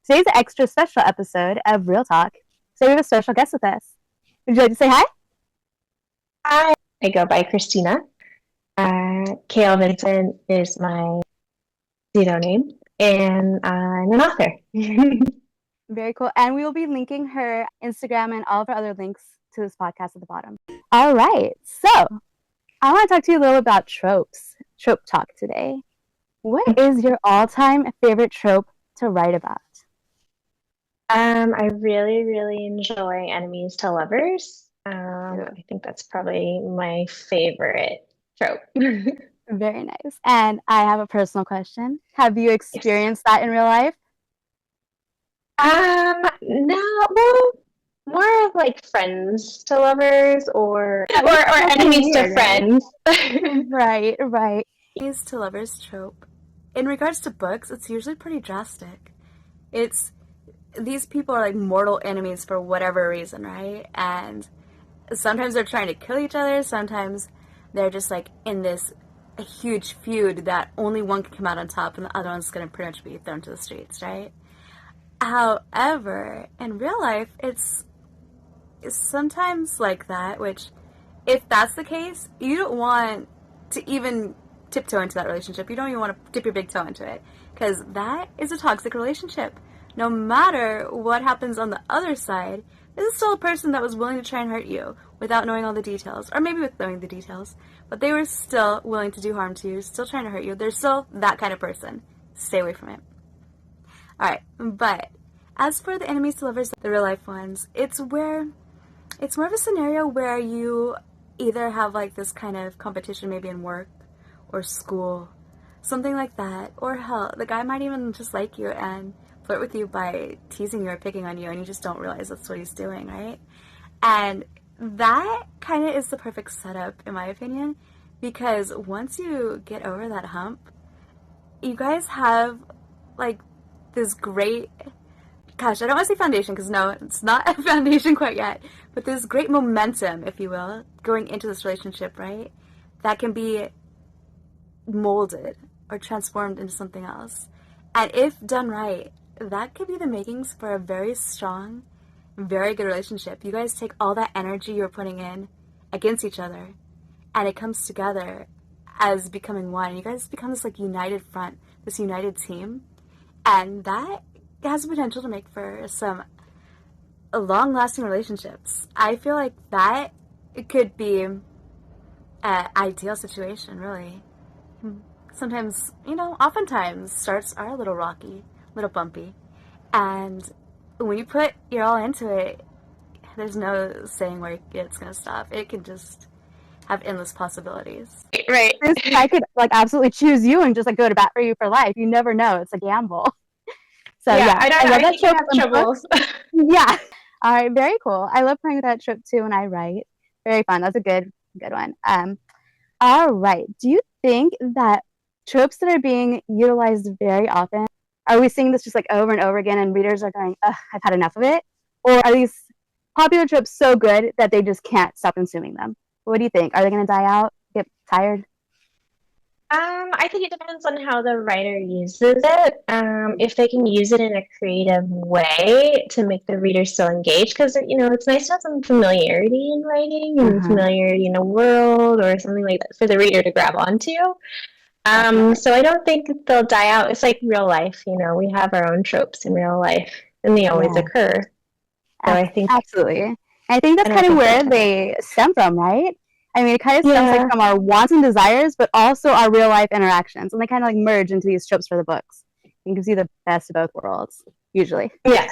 Today's an extra special episode of Real Talk. So we have a special guest with us. Would you like to say hi? Hi, I go by Christina. Vincent is my pseudonym, and I'm an author. Very cool. And we will be linking her Instagram and all of our other links to this podcast at the bottom. All right. So I want to talk to you a little about tropes, trope talk today. What is your all-time favorite trope to write about? I really, really enjoy enemies to lovers. I think that's probably my favorite trope. Very nice. And I have a personal question. Have you Yes. experienced that in real life? No, well, more of like friends to lovers or Yeah, or, which is or so kind of enemies to weird, right? friends. Right. Enemies to lovers trope. In regards to books, it's usually pretty drastic. It's these people are like mortal enemies for whatever reason, right? And sometimes they're trying to kill each other, sometimes they're just like in this a huge feud that only one can come out on top and the other one's gonna pretty much be thrown to the streets, right? However, in real life, it's sometimes like that, which if that's the case, you don't want to even tiptoe into that relationship. You don't even want to dip your big toe into it because that is a toxic relationship. No matter what happens on the other side, this is still a person that was willing to try and hurt you without knowing all the details, or maybe with knowing the details, but they were still willing to do harm to you, still trying to hurt you. They're still that kind of person. Stay away from it. Alright, but as for the enemies to lovers, the real life ones, it's more of a scenario where you either have like this kind of competition maybe in work or school, something like that, or hell, the guy might even just like you and flirt with you by teasing you or picking on you and you just don't realize that's what he's doing, right? And that kind of is the perfect setup in my opinion, because once you get over that hump, you guys have like this great, gosh, I don't want to say foundation because no, it's not a foundation quite yet, but this great momentum, if you will, going into this relationship, right? That can be molded or transformed into something else. And if done right, that could be the makings for a very strong, very good relationship. You guys take all that energy you're putting in against each other, and it comes together as becoming one. You guys become this like united front, this united team, and that has the potential to make for some long-lasting relationships. I feel like that it could be an ideal situation, really. Sometimes, oftentimes starts are a little rocky, a little bumpy, and when you put your all into it, there's no saying where it's gonna stop. It can just have endless possibilities. Right. This guy could like absolutely choose you and just like go to bat for you for life. You never know. It's a gamble. So Yeah, yeah, I don't I know. love I that think I trope have in trouble. books. Yeah. All right, very cool. I love playing with that trope too when I write. Very fun. That's a good one. All right. Do you think that tropes that are being utilized very often, are we seeing this just like over and over again and readers are going, ugh, I've had enough of it? Or are these popular tropes so good that they just can't stop consuming them? What do you think? Are they going to die out? Get tired? I think it depends on how the writer uses it. If they can use it in a creative way to make the reader still engaged, because it's nice to have some familiarity in writing and Uh-huh. familiarity in a world or something like that for the reader to grab onto. Definitely. So I don't think they'll die out. It's like real life, we have our own tropes in real life, and they always Yeah, occur. So absolutely. I think that's I don't kind of think they'll where die. they stem from, right? I mean, it kind of stems like Yeah. from our wants and desires, but also our real life interactions, and they kind of like merge into these tropes for the books. You can see the best of both worlds, usually. Yeah.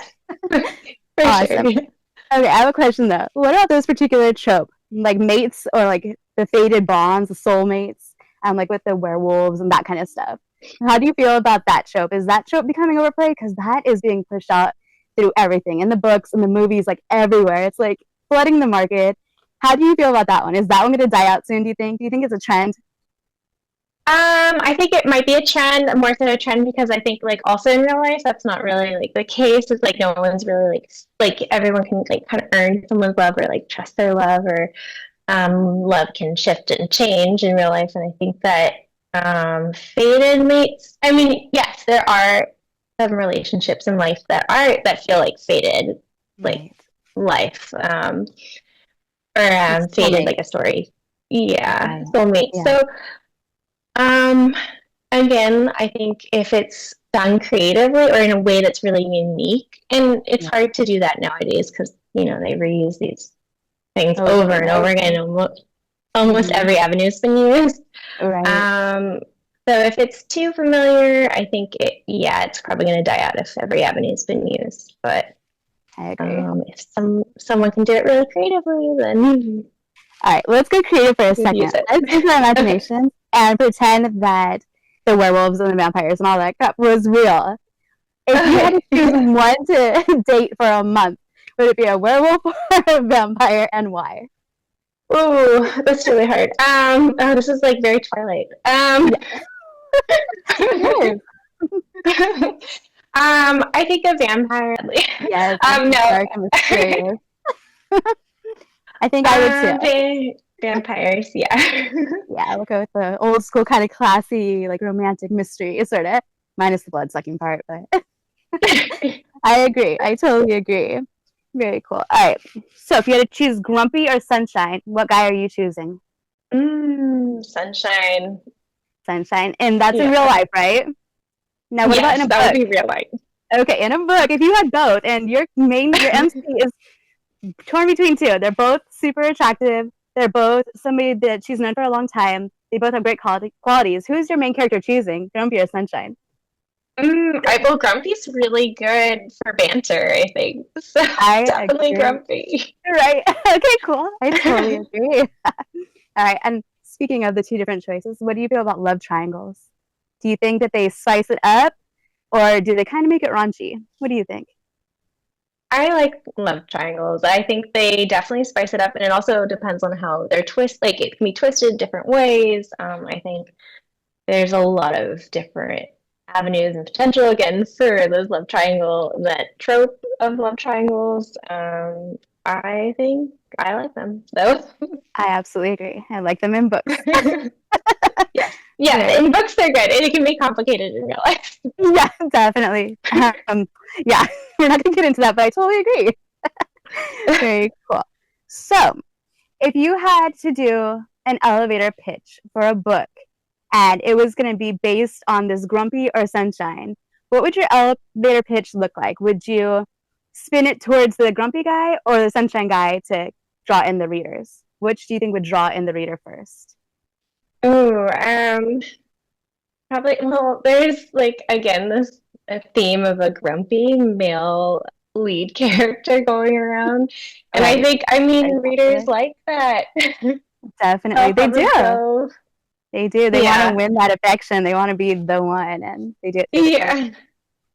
For sure. Awesome. Okay, I have a question though. What about those particular trope, like mates or like the fated bonds, the soulmates, like with the werewolves and that kind of stuff? How do you feel about that trope? Is that trope becoming overplayed? Because that is being pushed out through everything in the books, in the movies, like everywhere. It's like flooding the market. How do you feel about that one? Is that one going to die out soon? Do you think? Do you think it's a trend? I think it might be a trend, more so a trend because I think like also in real life that's not really like the case. It's like no one's really like everyone can like kind of earn someone's love or like trust their love or love can shift and change in real life. And I think that fated mates. I mean, yes, there are some relationships in life that feel like fated, like Right. life, or Like fated soulmate. like a story. Yeah, Right. soulmate. Yeah. So, um, again, I think if it's done creatively or in a way that's really unique, and it's Yeah. hard to do that nowadays because they reuse these things Over over and and over over. again. Almost Hmm. every avenue's been used. Right. Um, so if it's too familiar, I think it's probably going to die out if every avenue's been used. But I agree. if someone can do it really creatively, then All right, let's get creative for a we'd use second. it. Let's use our Okay. imagination and pretend that the werewolves and the vampires and all that crap was real. If you had to Okay. choose one to date for a month, would it be a werewolf or a vampire, and why? Ooh, that's really hard. Oh, this is like very Twilight. Yeah, it is. I think a vampire. Yes, it's No. dark and mysterious. I think I would too. Vampires. Yeah. Yeah, we'll go with the old school kind of classy, like romantic mystery, sort of, minus the blood sucking part. But I agree. I totally agree. Very cool. All right. So if you had to choose Grumpy or Sunshine, what guy are you choosing? Sunshine. Sunshine. And that's in real Yeah. life, right? Now, what about in Yes, a that would book? be real life. Okay, in a book, if you had both and your MC is torn between two, they're both super attractive. They're both somebody that she's known for a long time. They both have great qualities. Who's your main character choosing? Grumpy or Sunshine? Well, Grumpy's really good for banter, I think. So I definitely agree. Grumpy. Right. Okay, cool. I totally agree. All right. And speaking of the two different choices, what do you feel about love triangles? Do you think that they spice it up or do they kind of make it raunchy? What do you think? I like love triangles. I think they definitely spice it up, and it also depends on how they're Like it can be twisted different ways. I think there's a lot of different avenues and potential again for those love triangle, that trope of love triangles. I think I like them though. I absolutely agree. I like them in books. Yes. Yeah, Very, in books they're good, and it can be complicated in real life. yeah, definitely. Yeah, we're not going to get into that, but I totally agree. Very cool. So, if you had to do an elevator pitch for a book and it was going to be based on this Grumpy or Sunshine, what would your elevator pitch look like? Would you spin it towards the Grumpy guy or the Sunshine guy to draw in the readers? Which do you think would draw in the reader first? Ooh, probably. Well, there's like again this a theme of a grumpy male lead character going around, and I Right. think Very readers popular. like that. Definitely. I'll They do. probably go. They do. They want to Yeah, win that affection. They want to be the one, and they do it tastefully. yeah,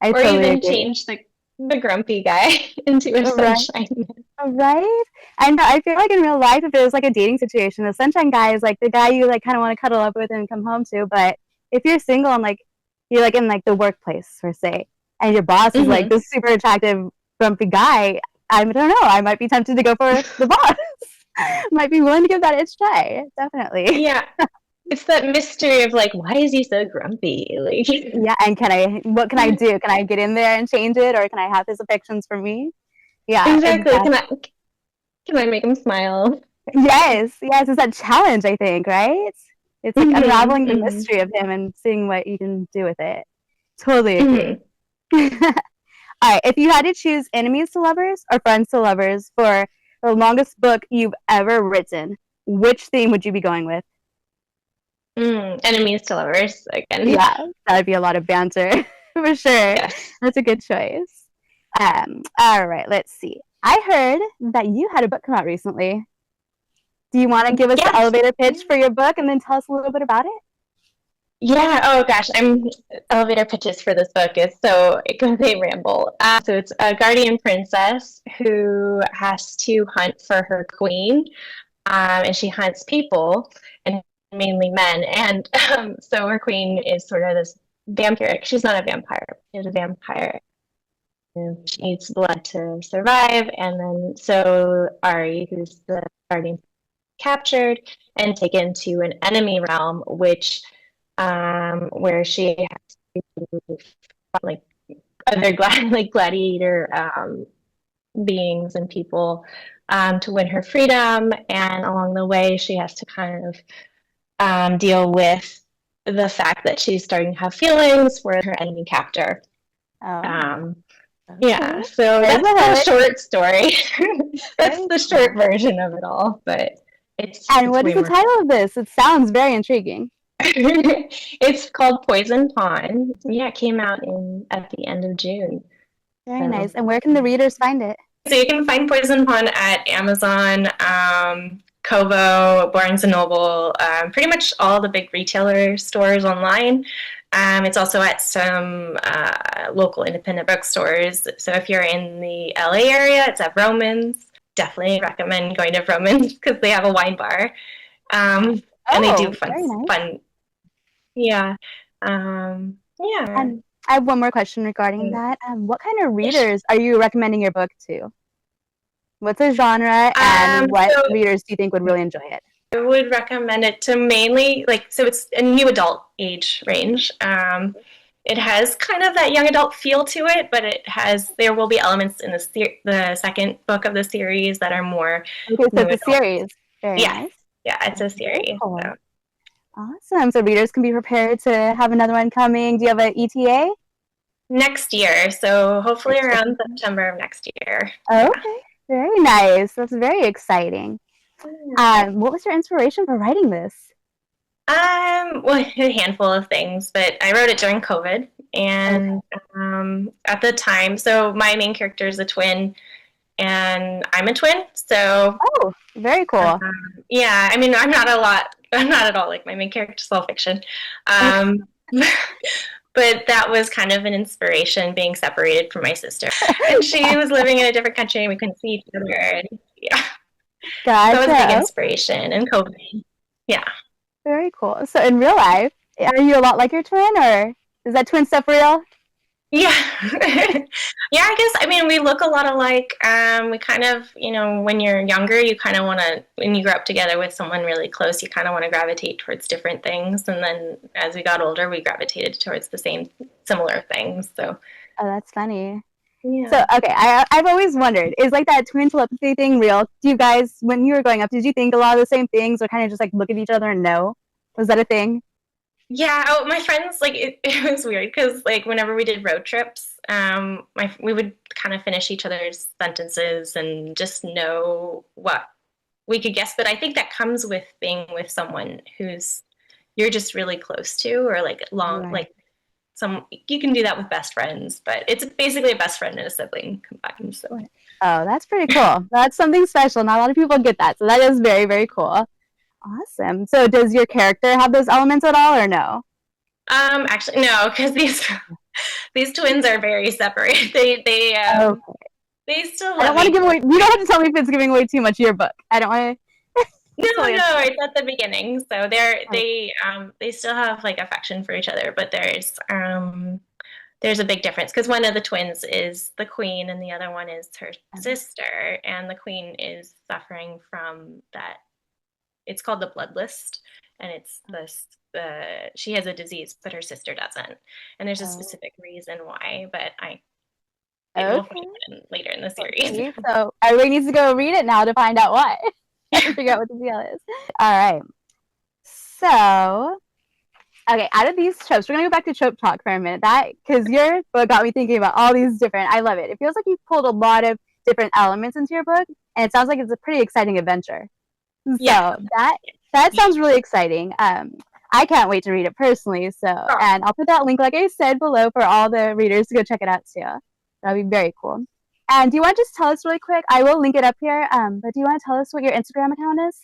I or totally even agree. change the grumpy guy into a Right. sunshine man. Right? And I feel like in real life, if it was like a dating situation, the sunshine guy is like the guy you like kind of want to cuddle up with and come home to. But if you're single and like you're like in like the workplace per se, and your boss is like Hmm. this super attractive grumpy guy, I don't know. I might be tempted to go for the boss. Might be willing to give that a try. Definitely. Yeah, it's that mystery of like, why is he so grumpy? Like, Yeah. And what can I do? Can I get in there and change it, or can I have his affections for me? Yeah. exactly. Exactly. Can I make him smile? Yes, yes, it's that challenge, I think, right? It's like Hmm. unraveling the Hmm. mystery of him and seeing what you can do with it. Totally agree. Hmm. All right, if you had to choose enemies to lovers or friends to lovers for the longest book you've ever written, which theme would you be going with? Enemies to lovers again. Yeah, that'd be a lot of banter for sure. Yes. That's a good choice. All right, let's see. I heard that you had a book come out recently. Do you want to give us the Yes. elevator pitch for your book and then tell us a little bit about it? Yeah. Oh gosh, I'm elevator pitches for this book is so it goes a ramble. So it's a guardian princess who has to hunt for her queen, and she hunts people and mainly men. And so her queen is sort of this vampiric. She's not a vampire. She's a vampire. And she needs blood to survive. And then so Ari, who's the guardian, captured and taken to an enemy realm, which where she has to like other gladiator beings and people to win her freedom. And along the way, she has to kind of deal with the fact that she's starting to have feelings for her enemy captor. Oh, Um, okay. yeah, so There's that's a the hook. short story. That's Very the cool. short version of it all, but And it's what is way the more. title of this? It sounds very intriguing. It's called Poison Pawn. Yeah, it came out in at the end of June. Very nice. So And where can the readers find it? So you can find Poison Pawn at Amazon, Kobo, Barnes and Noble, pretty much all the big retailer stores online. It's also at some local independent bookstores. So if you're in the LA area, it's at Vroman's. Definitely recommend going to Vroman's because they have a wine bar, and they do Oh, very nice. fun. Yeah, yeah. And I have one more question regarding that. What kind of readers are you recommending your book to? What's a genre, and what So readers do you think would really enjoy it? I would recommend it to mainly so it's a new adult age range. It has kind of that young adult feel to it, but there will be elements in the second book of the series that are more Okay, so new it's a adult. series. Very Yeah, nice. yeah, it's a Very series. cool. So. Awesome. So readers can be prepared to have another one coming. Do you have an ETA? Next year, so hopefully Next around year. September of next year. Okay. Very nice. That's very exciting. What was your inspiration for writing this? Well, a handful of things, but I wrote it during COVID, and at the time, so my main character is a twin, and I'm a twin, so Oh, very cool. yeah. I mean, I'm not at all like my main character's all fiction, but that was kind of an inspiration being separated from my sister, and she was living in a different country, and we couldn't see each other, and yeah, Gotcha. that was a big inspiration, and COVID, yeah. Very cool. So in real life, are you a lot like your twin, or is that twin stuff real? Yeah. Yeah, I guess, I mean, we look a lot alike. We kind of, when you're younger, you kind of want to, when you grow up together with someone really close, you kind of want to gravitate towards different things. And then as we got older, we gravitated towards the similar things. So, Oh, that's funny. yeah. So, okay, I've always wondered, is like that twin telepathy thing real? Do you guys, when you were growing up, did you think a lot of the same things, or kind of just like look at each other and know? Was that a thing? Yeah, my friends, like, it was weird because, like, whenever we did road trips, we would kind of finish each other's sentences and just know what we could guess. But I think that comes with being with someone who's you're just really close to, or like long, Right. like you can do that with best friends, but it's basically a best friend and a sibling combined. So. Oh, that's pretty cool. That's something special. Not a lot of people get that. So that is very, very cool. Awesome. So does your character have those elements at all, or no? Actually, no, because these twins are very separate. Okay. They still I don't love want to each give other. away. You don't have to tell me if it's giving away too much of your book. I don't want to. No, totally no, it's at the beginning. So they still have like affection for each other, but there's a big difference because one of the twins is the queen and the other one is her sister, and the queen is suffering from that. It's called the blood list, and it's she has a disease, but her sister doesn't, and there's a specific reason why. But we'll find it later in the series. Okay, so everybody needs to go read it now to find out why. Figure out what the deal is. All right. So, okay, out of these tropes, we're gonna go back to trope talk for a minute. Because your book got me thinking about all these different. I love it. It feels like you pulled a lot of different elements into your book, and it sounds like it's a pretty exciting adventure. So that sounds really exciting. I can't wait to read it personally. So, and I'll put that link, like I said, below for all the readers to go check it out too. That'd be very cool. And do you want to just tell us really quick? I will link it up here. But do you want to tell us what your Instagram account is?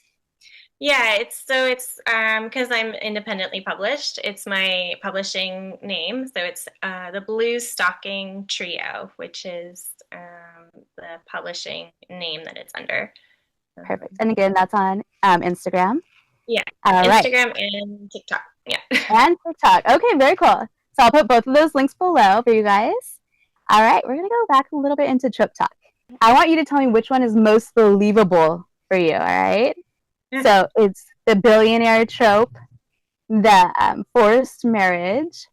Yeah, it's because I'm independently published. It's my publishing name, so it's the Blue Stocking Trio, which is the publishing name that it's under. Perfect. And again, that's on Instagram. Yeah, Instagram and TikTok. Yeah, and TikTok. Okay, very cool. So I'll put both of those links below for you guys. All right, we're gonna go back a little bit into trope talk. I want you to tell me which one is most believable for you. All right. Yeah. So it's the billionaire trope, the forced marriage,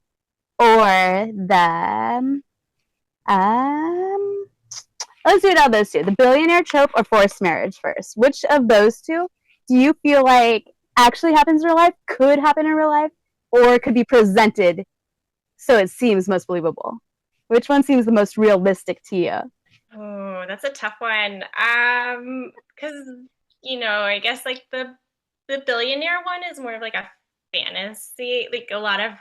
or the Um, let's do it on those two: the billionaire trope or forced marriage first. Which of those two do you feel like actually happens in real life, could happen in real life, or could be presented so it seems most believable? Which one seems the most realistic to you? Oh, that's a tough one. Because I guess like the billionaire one is more of like a fantasy. Like a lot of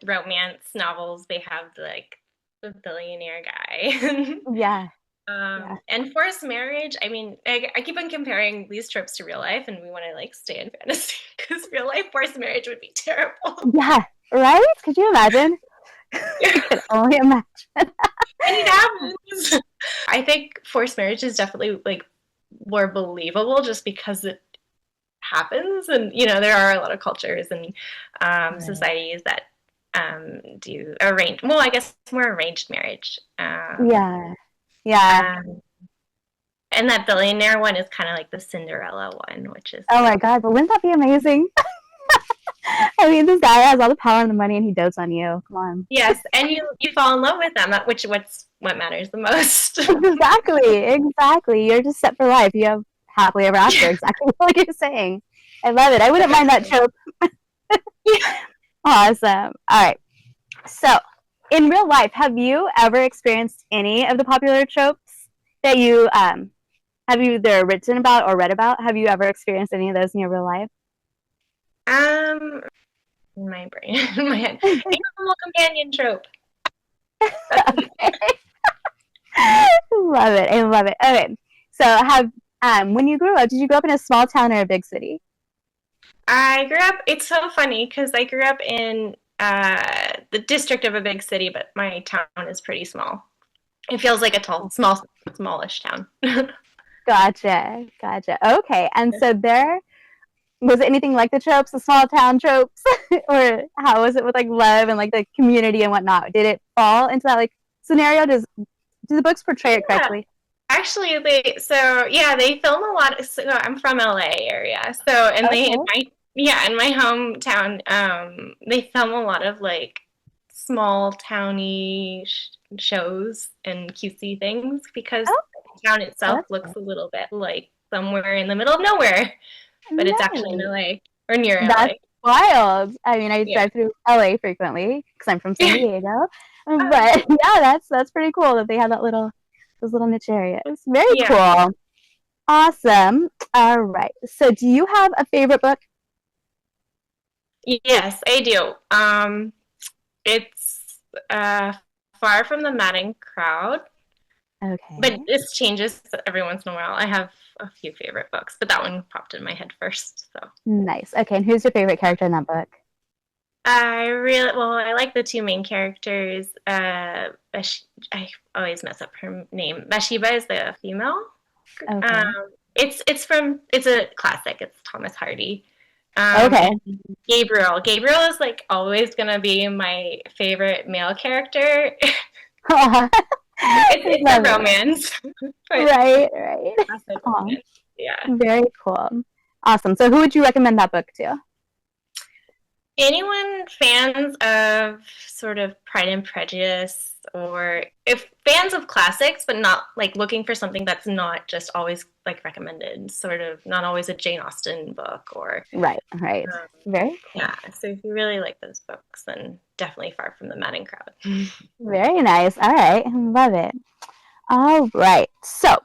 romance novels, they have like the billionaire guy. Yeah, yeah. And forced marriage, I mean, I keep on comparing these tropes to real life, and we want to like stay in fantasy because real life forced marriage would be terrible. Yeah, right? Could you imagine? I could only imagine. And it happens. I think forced marriage is definitely like more believable just because it happens, and there are a lot of cultures and Right. societies that do arrange. Well, I guess more arranged marriage. Yeah, yeah. Um, and that billionaire one is kind of like the Cinderella one, which is Oh my God, but wouldn't that be amazing? I mean, this guy has all the power and the money and he dotes on you. Come on. yes, and you fall in love with them, what matters the most. Exactly, exactly. You're just set for life. You have happily ever after, exactly like you're saying. I love it. I wouldn't mind that trope. Awesome. All right. So, in real life, have you ever experienced any of the popular tropes that you have you either written about or read about? Have you ever experienced any of those in your real life? Um, in my brain, in my head, animal companion trope. Love it. I love it. Okay. So, have when you grew up, did you grow up in a small town or a big city? I grew up. It's so funny because I grew up in the district of a big city, but my town is pretty small. It feels like a smallish town. Gotcha. Gotcha. Okay. And so there was it anything like the tropes, the small town tropes, or how was it with like love and like the community and whatnot? Did it fall into that like scenario? Do the books portray it Yeah, correctly? actually, they film a lot. So I'm from LA area, so and they in Okay. my hometown, they film a lot of like small towny shows and cutesy things because Oh, the town itself that's looks a little bit like somewhere in the middle of nowhere, but it's actually in nice. LA or near That's LA. wild. I mean, I Yeah. drive through LA frequently because I'm from San Diego, Oh, but yeah, that's pretty cool that they have those little niche areas. Very yeah. cool. Awesome. All right. So, do you have a favorite book? Yes, I do. It's Far from the Madding Crowd, but Okay. this changes every once in a while. I have a few favorite books, but that one popped in my head first. So Nice. Okay. And who's your favorite character in that book? I like the two main characters. I always mess up her name. Bathsheba is the female. Okay. It's a classic. It's Thomas Hardy. Okay. And Gabriel. Gabriel is like always gonna be my favorite male character. Aw. It's a Love it. romance, but Right, right. classic Aw, romance. Yeah. very cool. Awesome. So who would you recommend that book to? Anyone fans of sort of Pride and Prejudice, or if fans of classics, but not like looking for something that's not just always like recommended, sort of not always a Jane Austen book, or Right, right. um, Very cool. yeah. So if you really like those books, then definitely Far from the Madding Crowd. Very nice. All right. Love it. All right. So,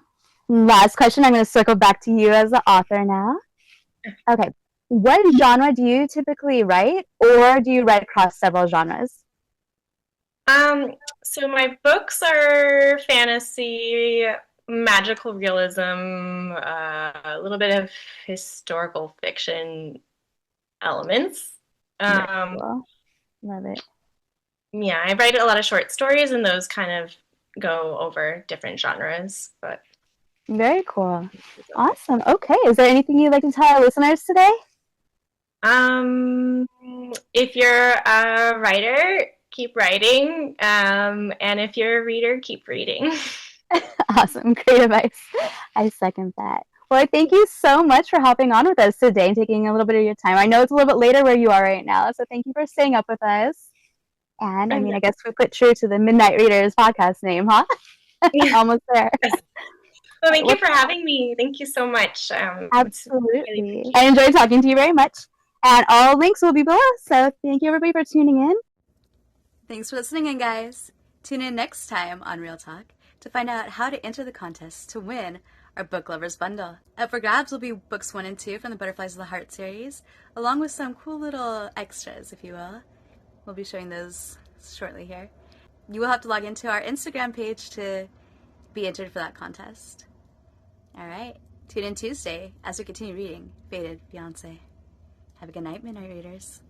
last question. I'm going to circle back to you as the author now. Okay. What genre do you typically write, or do you write across several genres? So my books are fantasy, magical realism, a little bit of historical fiction elements. Very Um, cool. Love it. yeah, I write a lot of short stories, and those kind of go over different genres. But Very cool. Awesome. Okay. Is there anything you'd like to tell our listeners today? um, if you're a writer, keep writing, and if you're a reader, keep reading. Awesome. Great advice. I second that. Well, thank you so much for hopping on with us today and taking a little bit of your time. I know it's a little bit later where you are right now, so thank you for staying up with us. And I mean, I guess we put true to the Midnight Readers podcast name, huh? Almost there. Well, thank you for having me. Thank you so much. Absolutely. Really I enjoyed talking to you very much. And all links will be below. So thank you, everybody, for tuning in. Thanks for listening in, guys. Tune in next time on Real Talk to find out how to enter the contest to win our Book Lovers Bundle. Up for grabs will be books 1 and 2 from the Butterflies of the Heart series, along with some cool little extras, if you will. We'll be showing those shortly here. You will have to log into our Instagram page to be entered for that contest. All right. Tune in Tuesday as we continue reading Fated Fiancée. Have a good night, Midnight Readers.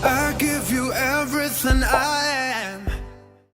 I give you everything I